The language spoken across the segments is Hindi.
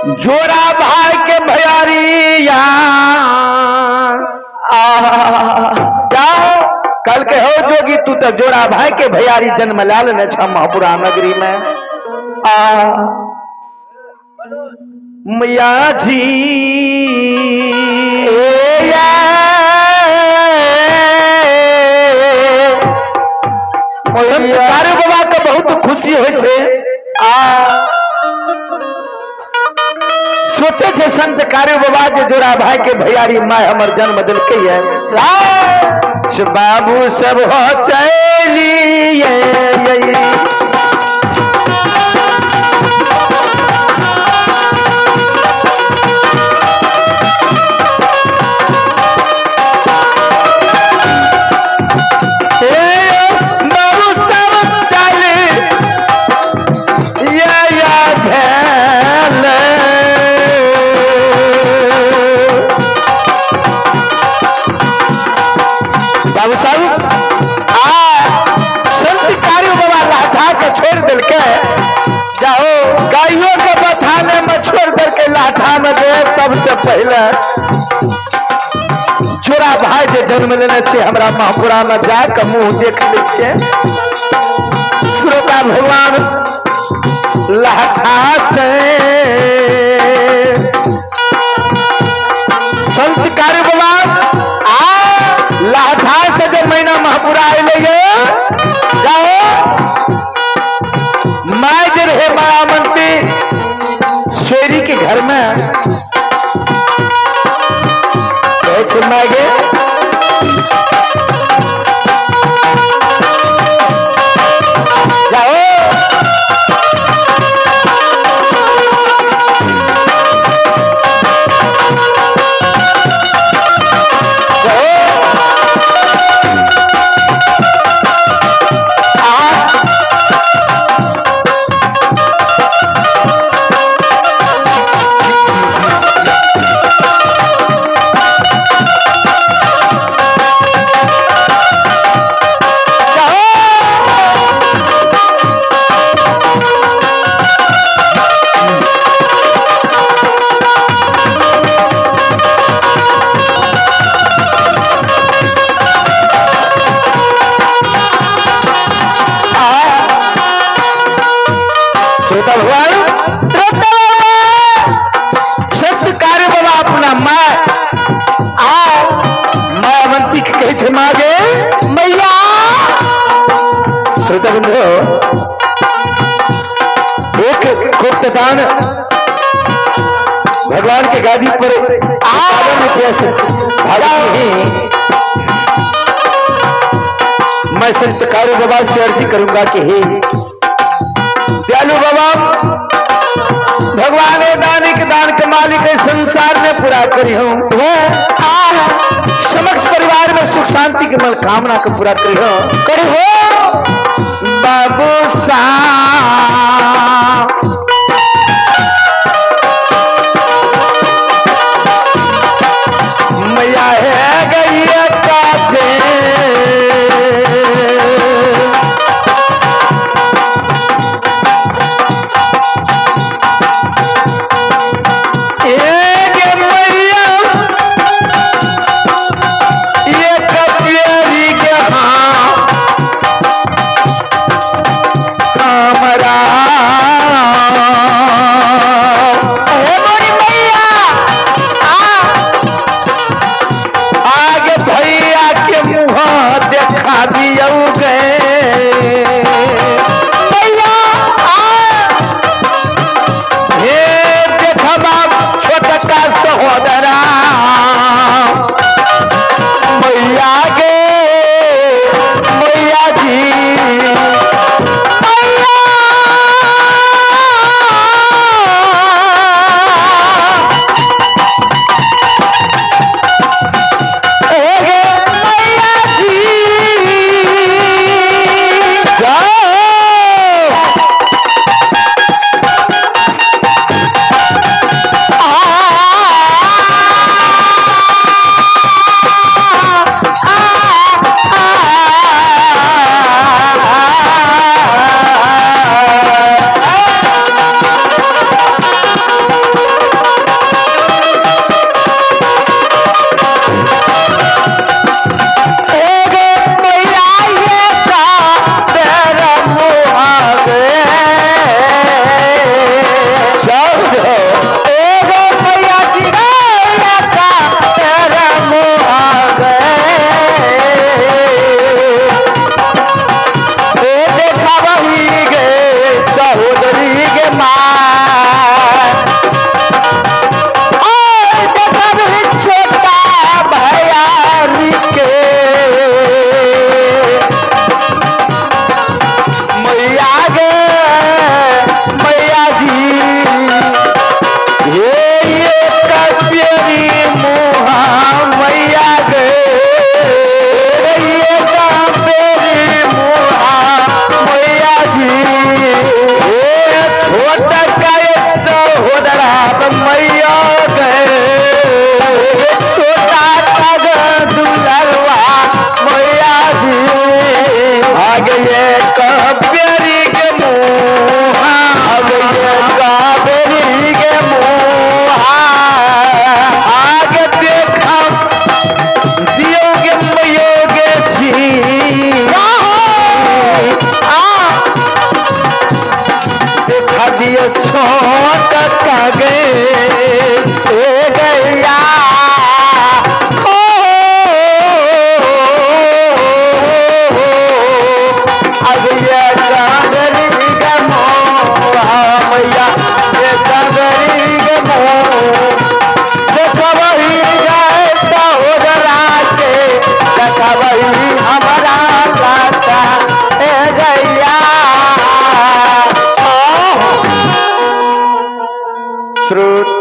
जोरा भाई के भैयारिया क्या कल के हो जोगी तू तो जोरा भाई के भैयारी जन्म लाल ने महापुरा नगरी में मैया जी बाबा के बहुत खुशी हो सोचे छे संत कार्य बाबा जे जोरा भाई के भैयारी माय हमर जन्म दिल के है बाबू सब हो चलिए सबसे पहले जोरा भाई जे जन्म लेने से हमरा महापुरा में जाके मुंह देख लीजिए श्रोता भगवान लाठा से संत कार्य बाबा लाठा से जब महीना महापुरा आए जाओ माय जे रहे मायावंती शेरी के घर में मागे जाओ दान भगवान के गादी पर मैं संत कार्य बाबा से अर्जी करूंगा कि हे दयालु बाबा भगवान दान के दान के मालिक संसार में पूरा करी हूं समक्ष परिवार में सुख शांति की मनोकामना को पूरा करी हो बाबू सा हमारा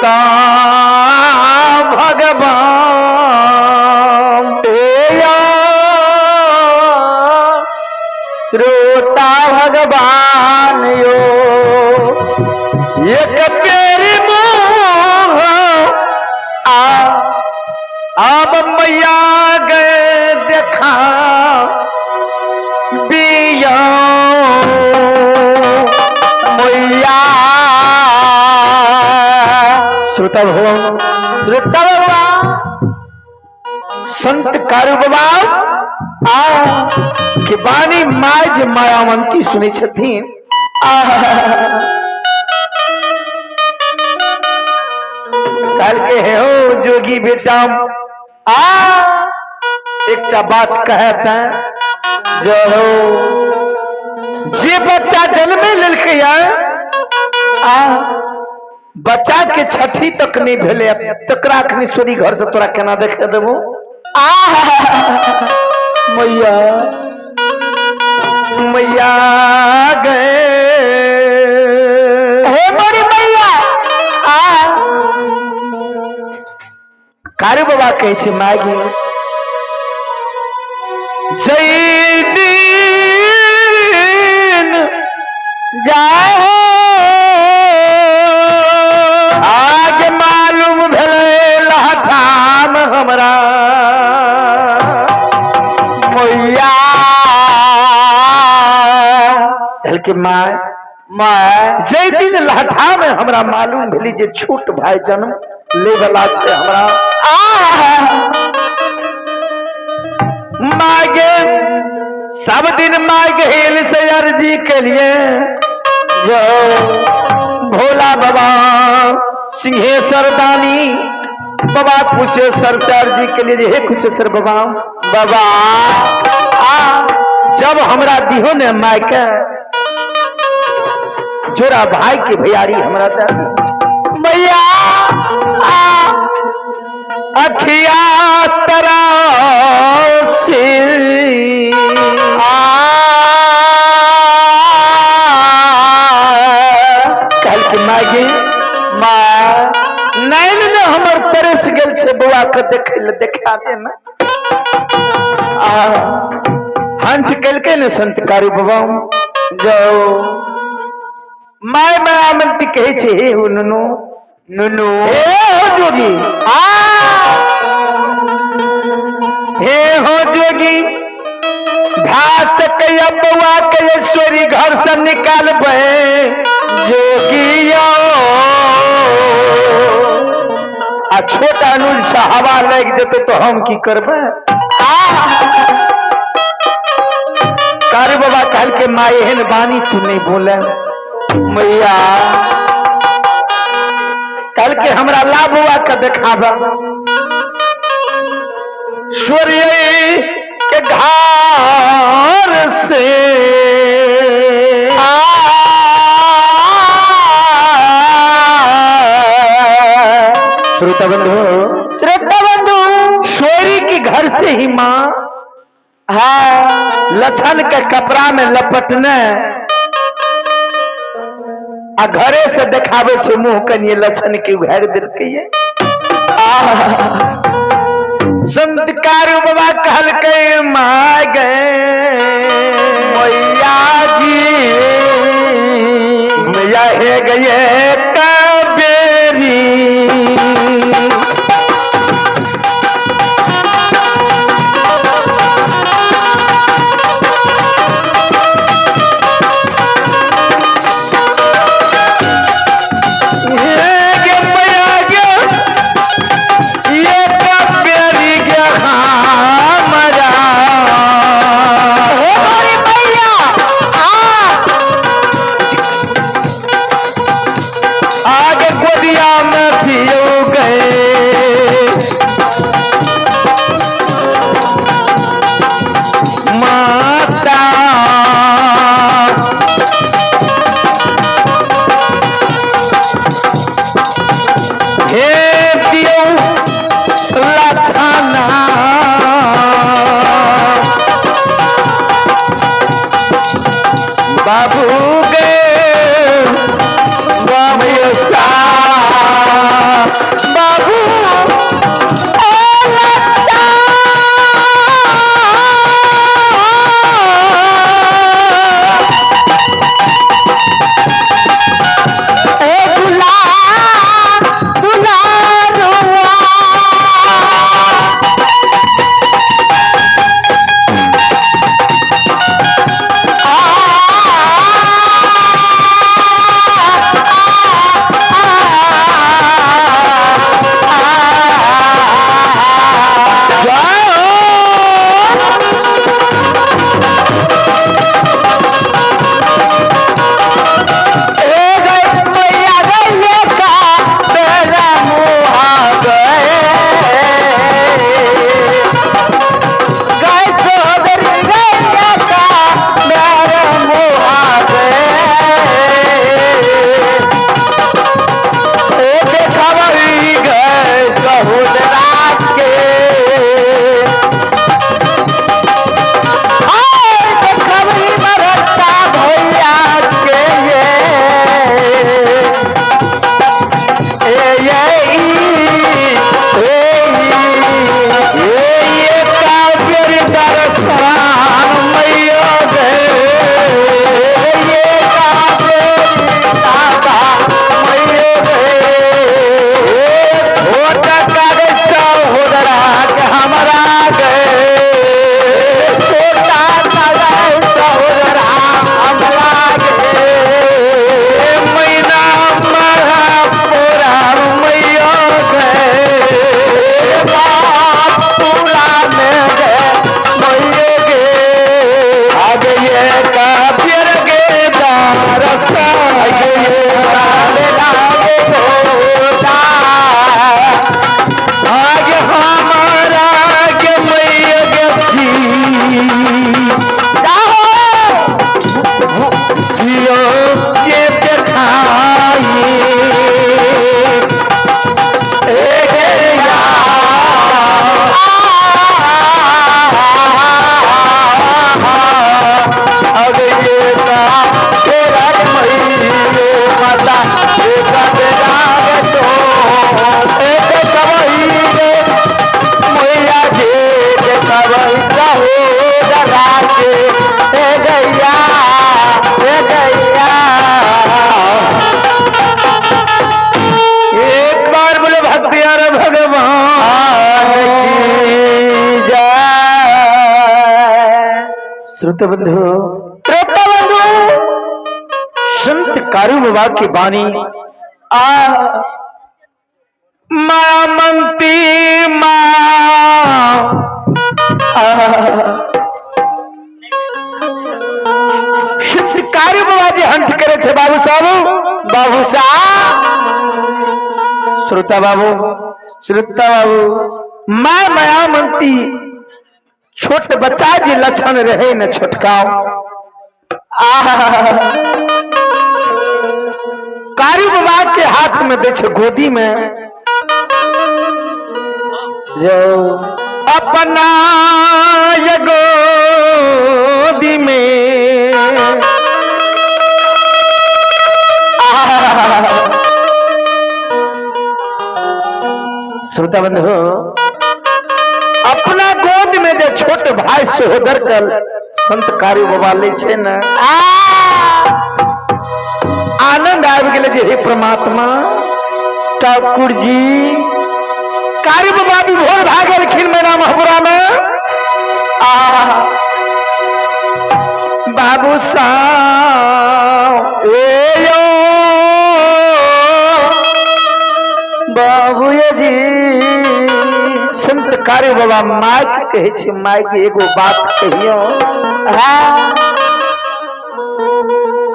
श्रोता भगवान श्रोता भगवान यो एक तेरी मोह अब मैया गए देखा बिया मैया श्रोता भगवान संत कारु बाबा के बानी माय जे मायावंती सुने छथिन काल के हो जोगी बेटा एकटा बात कहते जो जे बच्चा जन्मे लेलकै बच्चा के छठी तक नहीं भेले तकरा अखनीश्वरी घर से तोरा केना देखे देबो मैया मैया गए हे बड़ी मैया कारु बाबा कहे छे मागी जय दिन जाए आज मालूम भेले लहठाम हमरा मैया के माय जय दिन लहठा में हमरा मालूम भेली जे छोट भाई जन्म ले वाला छे हमरा मागे सब दिन मागे हेल से अर्जी के लिए जो भोला बाबा सिंहेश्वर दानी बाबा कुशेश्वर से अर्जी के लिए हे कुशेश्वर बाबा बाबा जब हमरा दिहो ने मायके जोरा भाई के भैयारी हमरा दे मैया अखिया तरा से कल के मागे माँ नैन ने हमर तरस गेल छे बउआ के देखे ले देखा दे ना हंठ कलके ने संत कारु बाबा जाओ माय मायावंती कहे छे हे हो नुनु नुनु हे हो जोगी हे हो जोगी घास के बउआ के ईश्वरी घर से निकालबे जोगिया आ छोटा अनुज से हवा लग जेते तो हम की करबे कारु बाबा कहल के माँ एहन बानी तू नहीं बोले मैया कल के हमरा लाभ हुआ के देखाबा सूर्य के घर से श्रोता बंधु सूर्य के घर से ही माँ है लछन के कपड़ा में लपटने आ घरे से देखावे छे मुंह कनिए लछन के उघाड़ देलकै संत कारु बाबा कहल के माय गए मैया जी मैया हे गए तबेरी हो जगा के हे गैया हे गैया। एक बार बोले भक्ति अरे भगवान की जय। श्रोता बंधु संत कारू बाबा की वाणी माँ मंती माँ संत कारू बाबा जी हंट करे छे बाबू साहब बाबू साहब। श्रोता बाबू माँ माया मंती छोट बच्चा जी लक्षण रहे न छोटकाओ। कारू बाबा के हाथ में दे छे गोदी में जो अपना ये गोदी में श्रोता बंधु अपना गोद में जो छोट भाई सहोदर कल संत कारू बाबा ले छे न आनंद आबि गेलै जे हे परमात्मा ठाकुर जी कारू बाबा भी भोर भाग गेलखिन मैना महपुरा में। बाबू साहब बाबू जी संत कारू बाबा माय के कहे छे माय के एगो बात कहियो।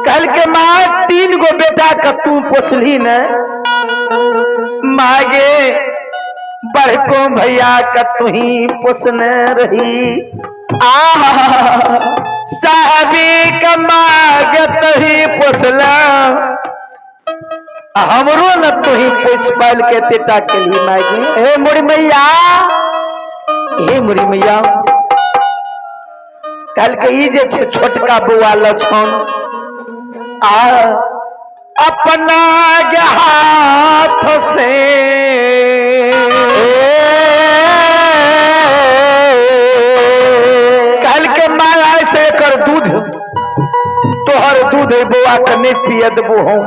कल के माँ 3 गो बेटा का तू पोसली न मागे बड़को भैया का तू ही पोसने रही। साहबी का माग तू ही पोसला हमरो न तू ही पोस पाल के तेटा के लिए मागे। हे मोरी मैया कल के ई जे छे छोटका बउआ लछन अपना हाथ से कल के माया से कर दूध तोहर दूध बुआ के नहीं पिय देबो हम।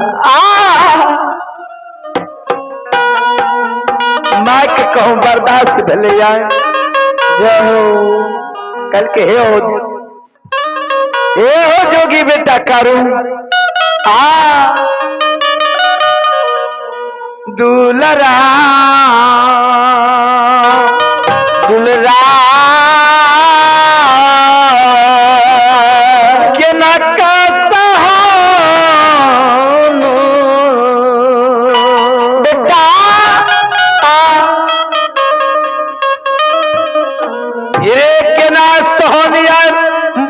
माँ के कहूँ बर्दाश्त भले जाओ कल के हे हो जोगी बेटा कारू दुलरा के न बेटा रे के ना सहनिया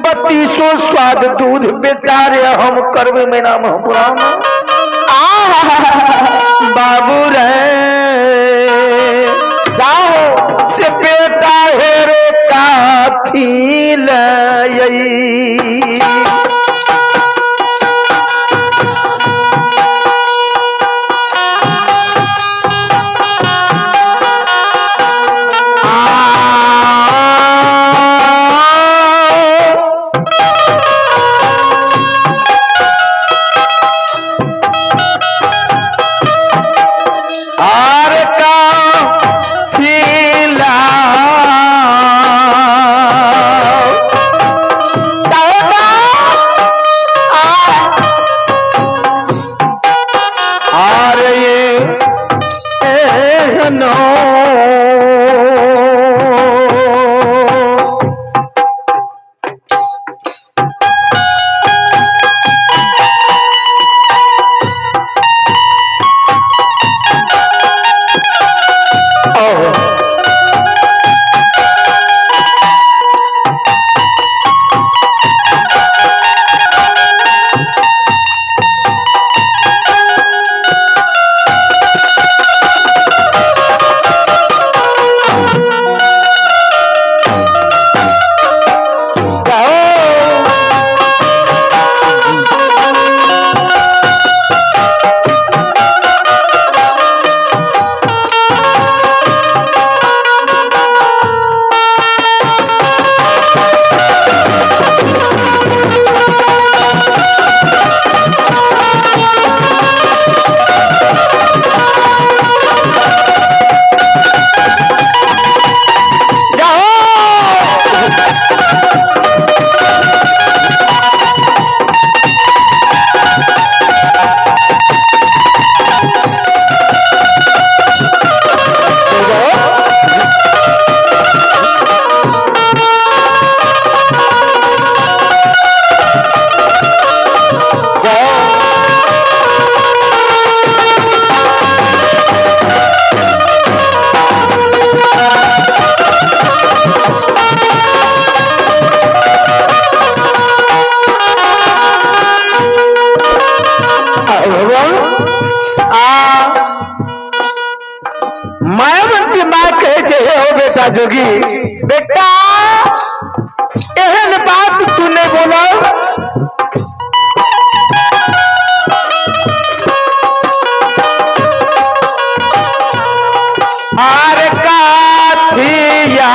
32 स्वाद दूध बेटा रे हम करबे में नाम हम बाबू रे जाओ से बेटा है रे काथी लई। बेटा जोगी, बेटा एहन बात तूने बोला। आर काथिया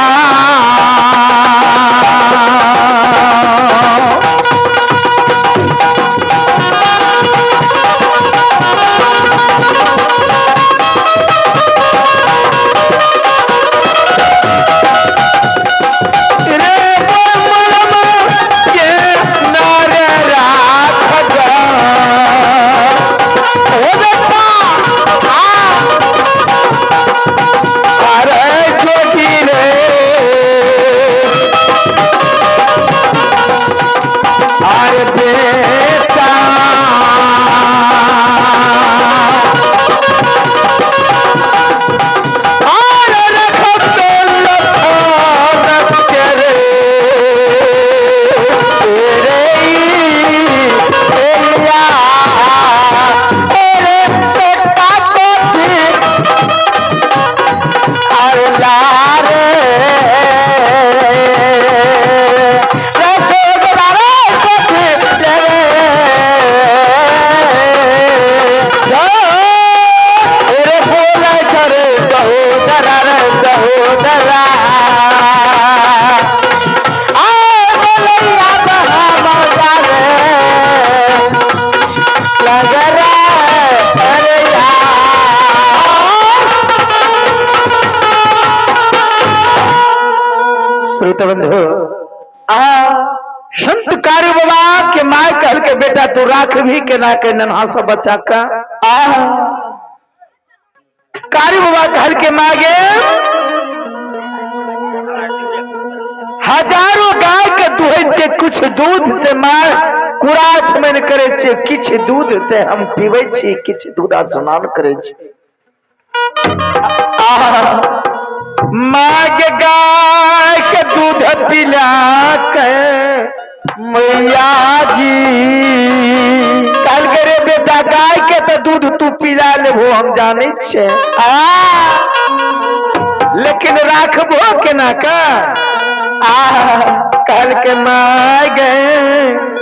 बंधु संत कारी बाबा के माय कहल के बेटा तू राख भी के ना के नन्हा सा बच्चा का कारी बाबा कहल के मागे हजारों गाय के दुहे छे कुछ दूध से माय कुराछ में करे छे किछ दूध से हम पीवे छी किछ दूधा स्नान करे छी माग गाय के दूध पिला के मैया जी कल करे बेटा गाय के तो दूध तू पिला लेबो हम जाने छे लेकिन राखबो केना का कल के माय गए